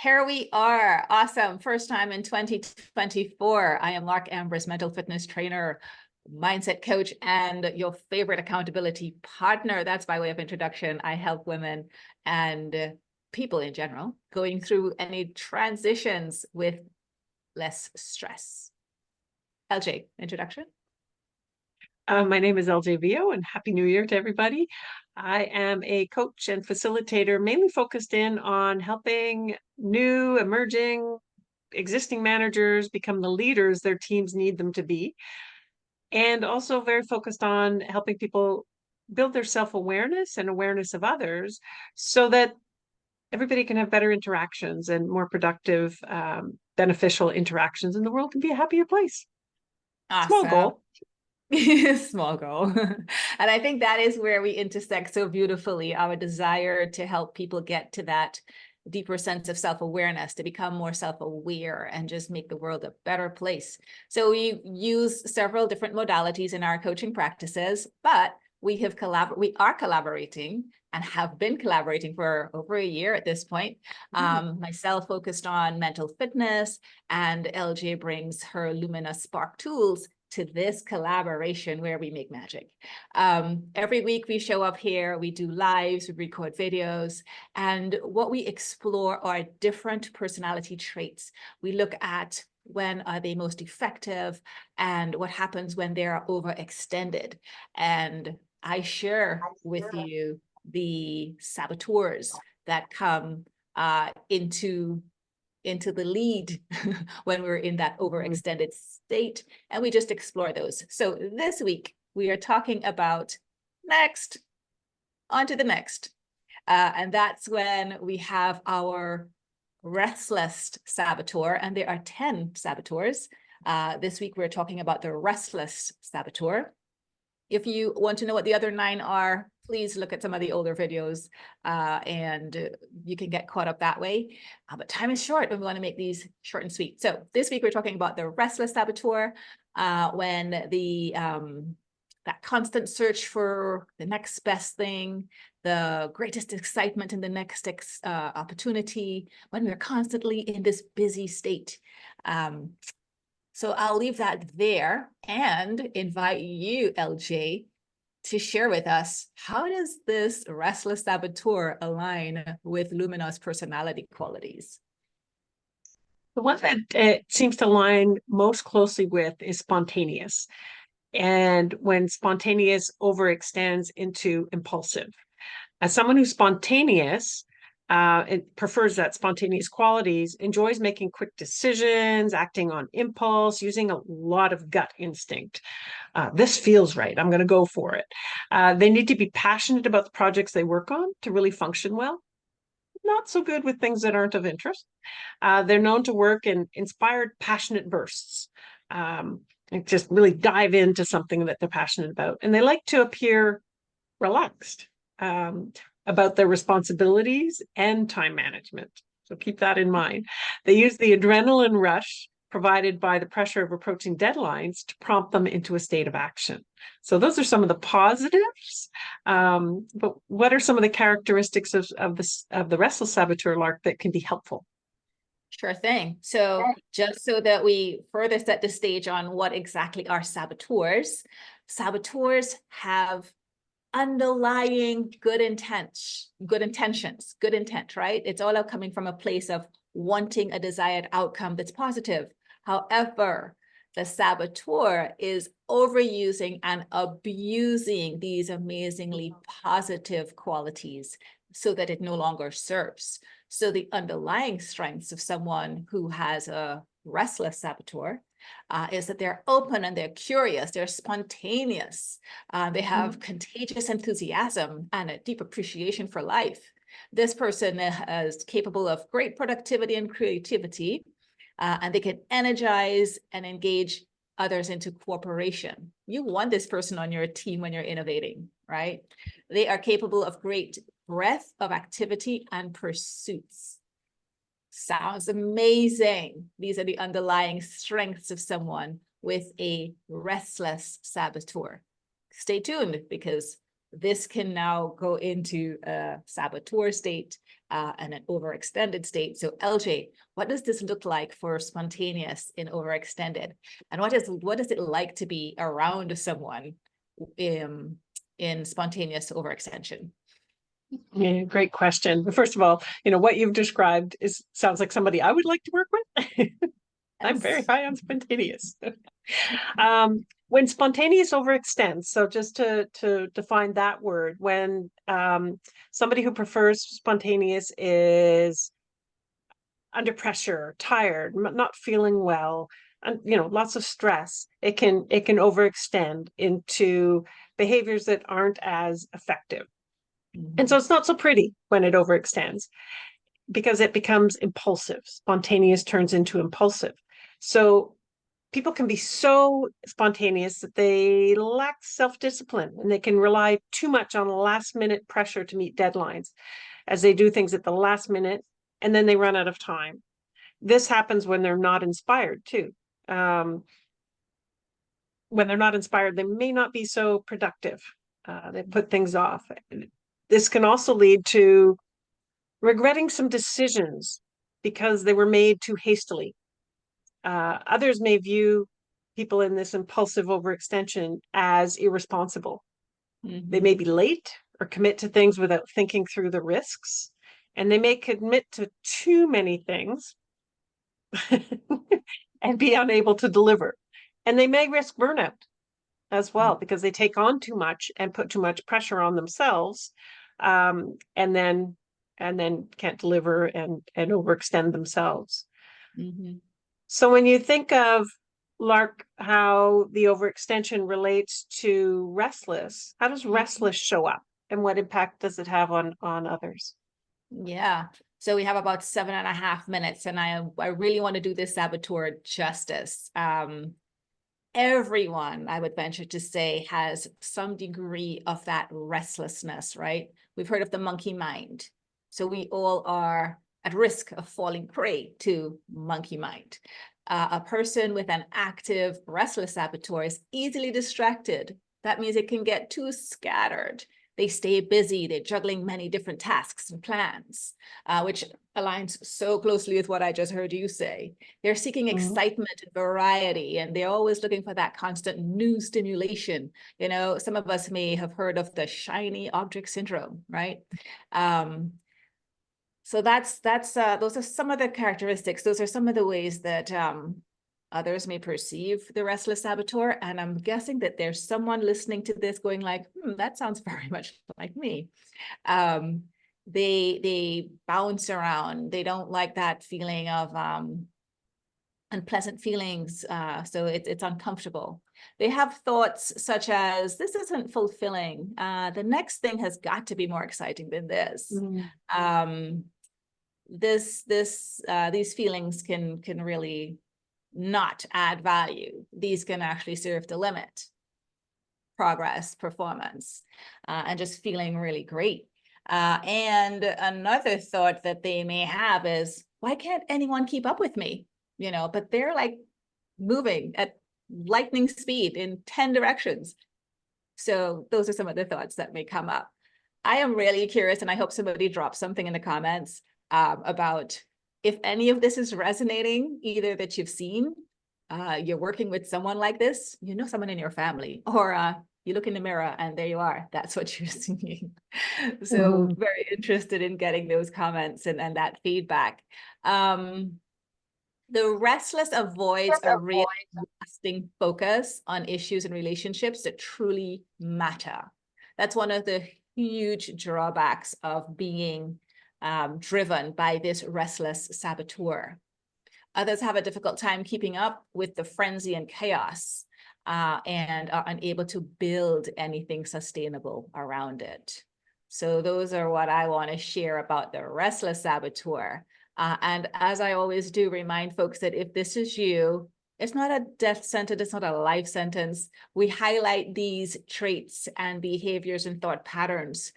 Here we are. Awesome. First time in 2024. I am Lark Ambrose, mental fitness trainer, mindset coach, and your favorite accountability partner. That's by way of introduction. I help women and people in general going through any transitions with less stress. LJ, introduction. My name is LJ Vio, and Happy New Year to everybody. I am a coach and facilitator, mainly focused in on helping new, emerging, existing managers become the leaders their teams need them to be, and also very focused on helping people build their self-awareness and awareness of others so that everybody can have better interactions and more productive, beneficial interactions, and the world can be a happier place. Awesome. Small goal. Small goal. And I think that is where we intersect so beautifully, our desire to help people get to that deeper sense of self-awareness, to become more self-aware and just make the world a better place. So we use several different modalities in our coaching practices, but we are collaborating and have been collaborating for over a year at this point. Myself focused on mental fitness, and LJ brings her Luminous Spark tools to this collaboration where we make magic. Every week we show up here, we do lives, we record videos, and what we explore are different personality traits. We look at when are they most effective and what happens when they're overextended. And I share with you the saboteurs that come into the lead when we're in that overextended state, and we just explore those. So this week we are talking about next, on to the next. And that's when we have our restless saboteur, and there are 10 saboteurs. This week we're talking about the restless saboteur. If you want to know what the other 9 are, please look at some of the older videos and you can get caught up that way. But time is short and we want to make these short and sweet. So this week we're talking about the restless saboteur, when that constant search for the next best thing, the greatest excitement in the next opportunity, when we're constantly in this busy state. So I'll leave that there and invite you, LJ, to share with us, how does this restless saboteur align with Luminous personality qualities? The one that it seems to align most closely with is spontaneous. And when spontaneous overextends into impulsive. As someone who's spontaneous, it prefers that spontaneous qualities, enjoys making quick decisions, acting on impulse, using a lot of gut instinct. This feels right. I'm going to go for it. They need to be passionate about the projects they work on to really function well. Not so good with things that aren't of interest. They're known to work in inspired, passionate bursts. And just really dive into something that they're passionate about. And they like to appear relaxed about their responsibilities and time management. So keep that in mind. They use the adrenaline rush provided by the pressure of approaching deadlines to prompt them into a state of action. So those are some of the positives. But what are some of the characteristics of the restless saboteur, Lark, that can be helpful? Sure thing. So just so that we further set the stage on what exactly are saboteurs, saboteurs have underlying good intent, right? It's all coming from a place of wanting a desired outcome that's positive. However, the saboteur is overusing and abusing these amazingly positive qualities so that it no longer serves. So the underlying strengths of someone who has a restless saboteur is that they're open and they're curious, they're spontaneous, they have contagious enthusiasm and a deep appreciation for life. This person is capable of great productivity and creativity, and they can energize and engage others into cooperation. You want this person on your team when you're innovating, right? They are capable of great breadth of activity and pursuits. Sounds amazing. These are the underlying strengths of someone with a restless saboteur. Stay tuned, because this can now go into a saboteur state and an overextended state. So LJ, what does this look like for spontaneous in overextended? And what is it like to be around someone in spontaneous overextension? Yeah, great question. First of all, what you've described sounds like somebody I would like to work with. I'm very high on spontaneous. When spontaneous overextends, so just to define that word, when somebody who prefers spontaneous is under pressure, tired, not feeling well, and lots of stress, it can overextend into behaviors that aren't as effective. And so it's not so pretty when it overextends, because it becomes impulsive. Spontaneous turns into impulsive. So people can be so spontaneous that they lack self-discipline, and they can rely too much on last-minute pressure to meet deadlines, as they do things at the last minute, and then they run out of time. This happens when they're not inspired too. When they're not inspired, they may not be so productive. They put things off. This can also lead to regretting some decisions because they were made too hastily. Others may view people in this impulsive overextension as irresponsible. They may be late or commit to things without thinking through the risks, and they may commit to too many things and be unable to deliver. And they may risk burnout as well, because they take on too much and put too much pressure on themselves, and then can't deliver and overextend themselves. So when you think of, Lark, how the overextension relates to restless, how does restless show up, and what impact does it have on others? Yeah. So we have about 7.5 minutes, and I really want to do this saboteur justice. Everyone, I would venture to say, has some degree of that restlessness, right? We've heard of the monkey mind. So we all are at risk of falling prey to monkey mind. A person with an active restless saboteur is easily distracted. That means it can get too scattered. They stay busy, they're juggling many different tasks and plans, which aligns so closely with what I just heard you say. They're seeking excitement and variety, and they're always looking for that constant new stimulation. Some of us may have heard of the shiny object syndrome, right? So those are some of the characteristics. Those are some of the ways that others may perceive the restless saboteur. And I'm guessing that there's someone listening to this going like, that sounds very much like me. They bounce around. They don't like that feeling of unpleasant feelings. So it's uncomfortable. They have thoughts such as, this isn't fulfilling. The next thing has got to be more exciting than this. These feelings can really not add value. These can actually serve to limit progress, performance, and just feeling really great. And another thought that they may have is, why can't anyone keep up with me? But they're like moving at lightning speed in 10 directions. So those are some of the thoughts that may come up. I am really curious, and I hope somebody drops something in the comments about if any of this is resonating, either that you've seen, you're working with someone like this, someone in your family, or you look in the mirror and there you are, that's what you're seeing. So very interested in getting those comments and that feedback. The restless avoids a real lasting focus on issues and relationships that truly matter. That's one of the huge drawbacks of being driven by this restless saboteur. Others have a difficult time keeping up with the frenzy and chaos and are unable to build anything sustainable around it. So those are what I want to share about the restless saboteur. And as I always do, remind folks that if this is you, it's not a death sentence, it's not a life sentence. We highlight these traits and behaviors and thought patterns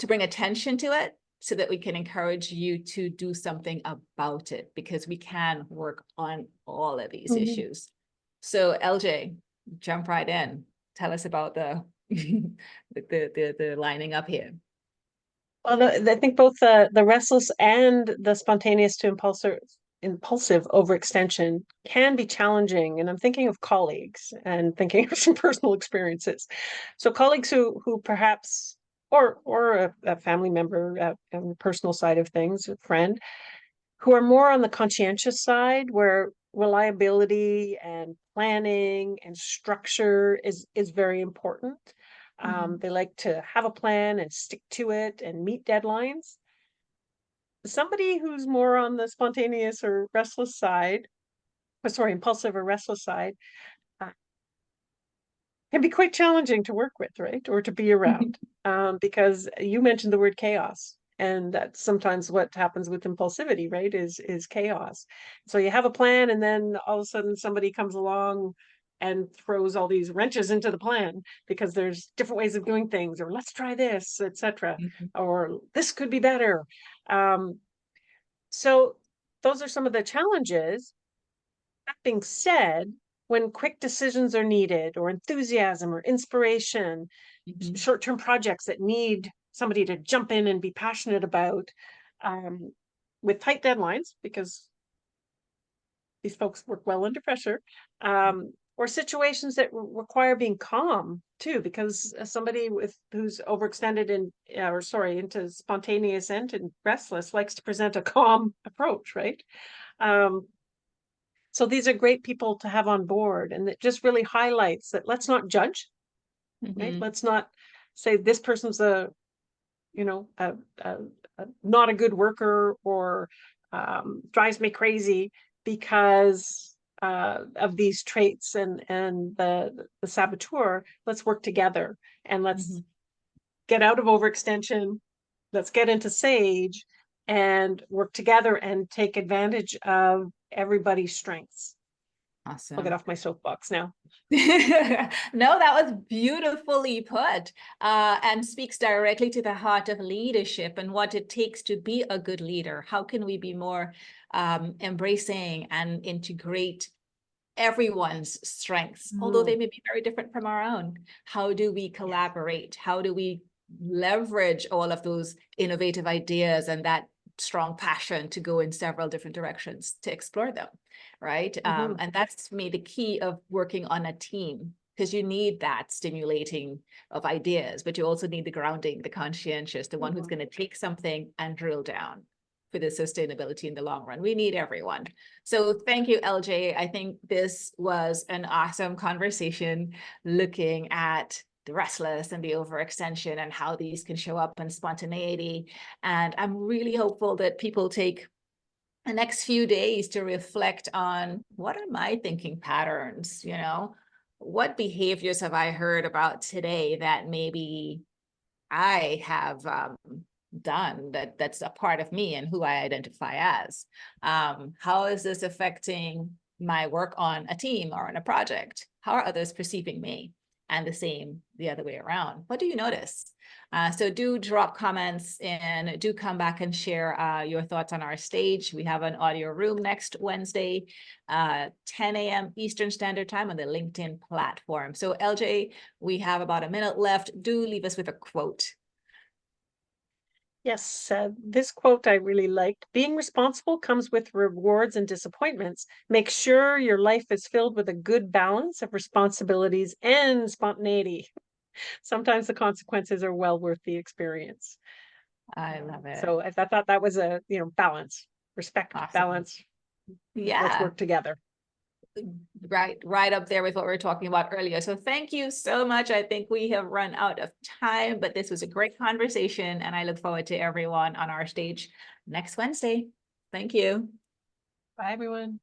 to bring attention to it, so that we can encourage you to do something about it, because we can work on all of these issues. So LJ, jump right in. Tell us about the the lining up here. Well, I think both the restless and the spontaneous to impulsive overextension can be challenging. And I'm thinking of colleagues and thinking of some personal experiences. So colleagues who perhaps, or a family member on the personal side of things, a friend, who are more on the conscientious side, where reliability and planning and structure is very important. They like to have a plan and stick to it and meet deadlines. Somebody who's more on the spontaneous or restless side, or sorry, impulsive or restless side, can be quite challenging to work with, right? Or to be around. Because you mentioned the word chaos. And that's sometimes what happens with impulsivity, right? Is chaos. So you have a plan, and then all of a sudden somebody comes along and throws all these wrenches into the plan because there's different ways of doing things, or let's try this, etc., or this could be better. So those are some of the challenges. That being said, when quick decisions are needed, or enthusiasm or inspiration, short-term projects that need somebody to jump in and be passionate about, with tight deadlines, because these folks work well under pressure, or situations that require being calm too, because somebody who's overextended into spontaneous and restless likes to present a calm approach, right? So these are great people to have on board, and it just really highlights that let's not judge, right? Let's not say this person's not a good worker, or drives me crazy because of these traits and the saboteur. Let's work together, and let's get out of overextension. Let's get into SAGE and work together and take advantage of everybody's strengths. Awesome. I'll get off my soapbox now. No, that was beautifully put, and speaks directly to the heart of leadership and what it takes to be a good leader. How can we be more embracing and integrate everyone's strengths, although they may be very different from our own? How do we collaborate? How do we leverage all of those innovative ideas and that strong passion to go in several different directions to explore them, right? And that's to me the key of working on a team, because you need that stimulating of ideas, but you also need the grounding, the conscientious, the one who's going to take something and drill down for the sustainability in the long run. We need everyone. So thank you, LJ. I think this was an awesome conversation looking at the restless and the overextension and how these can show up in spontaneity. And I'm really hopeful that people take the next few days to reflect on, what are my thinking patterns? What behaviors have I heard about today that maybe I have done that's a part of me and who I identify as? How is this affecting my work on a team or on a project? How are others perceiving me? And the same the other way around. What do you notice? So do drop comments, and do come back and share your thoughts on our stage. We have an audio room next Wednesday, 10 a.m. Eastern Standard Time on the LinkedIn platform. So LJ, we have about a minute left. Do leave us with a quote. Yes, this quote I really liked. Being responsible comes with rewards and disappointments. Make sure your life is filled with a good balance of responsibilities and spontaneity. Sometimes the consequences are well worth the experience. I love it. So I thought that was a balance, respect, awesome. Balance. Yeah. Let's work together. Right up there with what we were talking about earlier. So thank you so much. I think we have run out of time, but this was a great conversation, and I look forward to everyone on our stage next Wednesday. Thank you. Bye, everyone.